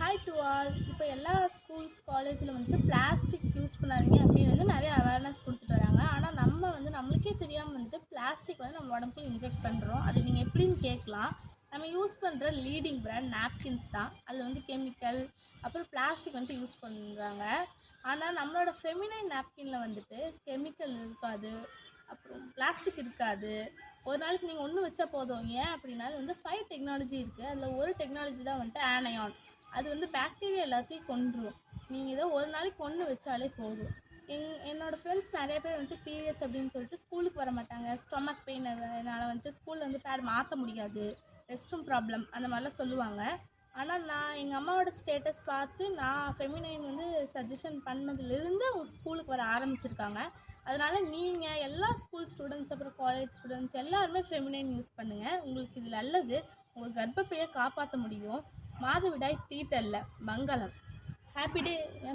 Hi to all. இப்போ எல்லா schools காலேஜில் வந்துட்டு பிளாஸ்டிக் யூஸ் பண்ணாதீங்க அப்படின்னு வந்து நிறைய அவேர்னஸ் கொடுத்துட்டு வராங்க. ஆனால் நம்ம வந்து நம்மளுக்கே தெரியாமல் வந்துட்டு பிளாஸ்டிக் வந்து நம்ம உடம்புக்குள்ள இன்ஜெக்ட் பண்ணுறோம். அது நீங்கள் எப்படின்னு கேட்கலாம். நம்ம யூஸ் பண்ணுற லீடிங் பிராண்ட் நாப்கின்ஸ் தான். அதில் வந்து கெமிக்கல் அப்புறம் பிளாஸ்டிக் வந்துட்டு யூஸ் பண்ணுறாங்க. ஆனால் நம்மளோட ஃபெமினைன் நாப்கினில் வந்துட்டு கெமிக்கல் இருக்காது, அப்புறம் பிளாஸ்டிக் இருக்காது. ஒரு நாளைக்கு நீங்கள் ஒன்று வச்சா போதும். ஏன் அப்படின்னா அது வந்து 5 டெக்னாலஜி இருக்குது. அதில் ஒரு டெக்னாலஜி தான் வந்துட்டு ஆனையான். அது வந்து பாக்டீரியா எல்லாத்தையும் கொன்றும். நீங்கள் இதை ஒரு நாளைக்கு ஒன்று வச்சாலே போதும். என்னோடய ஃப்ரெண்ட்ஸ் நிறைய பேர் வந்துட்டு பீரியட்ஸ் அப்படின்னு சொல்லிட்டு ஸ்கூலுக்கு வர மாட்டாங்க. ஸ்டொமக் பெயின் என்னால் வந்துட்டு ஸ்கூலில் வந்து பேட் மாற்ற முடியாது, ரெஸ்ட் ரூம் ப்ராப்ளம் அந்த மாதிரிலாம் சொல்லுவாங்க. ஆனால் நான் எங்கள் அம்மாவோட ஸ்டேட்டஸ் பார்த்து நான் ஃபெமினைன் வந்து சஜஷன் பண்ணதுலேருந்து அவங்க ஸ்கூலுக்கு வர ஆரம்பிச்சிருக்காங்க. அதனால் நீங்கள் எல்லா ஸ்கூல் ஸ்டூடெண்ட்ஸ் அப்புறம் காலேஜ் ஸ்டூடெண்ட்ஸ் எல்லாருமே ஃபெமினைன் யூஸ் பண்ணுங்கள். உங்களுக்கு இது நல்லது. உங்கள் கர்ப்பப்பையை காப்பாற்ற முடியும். மாதவிடாய் தீட்டல்ல மங்களம். Happy day.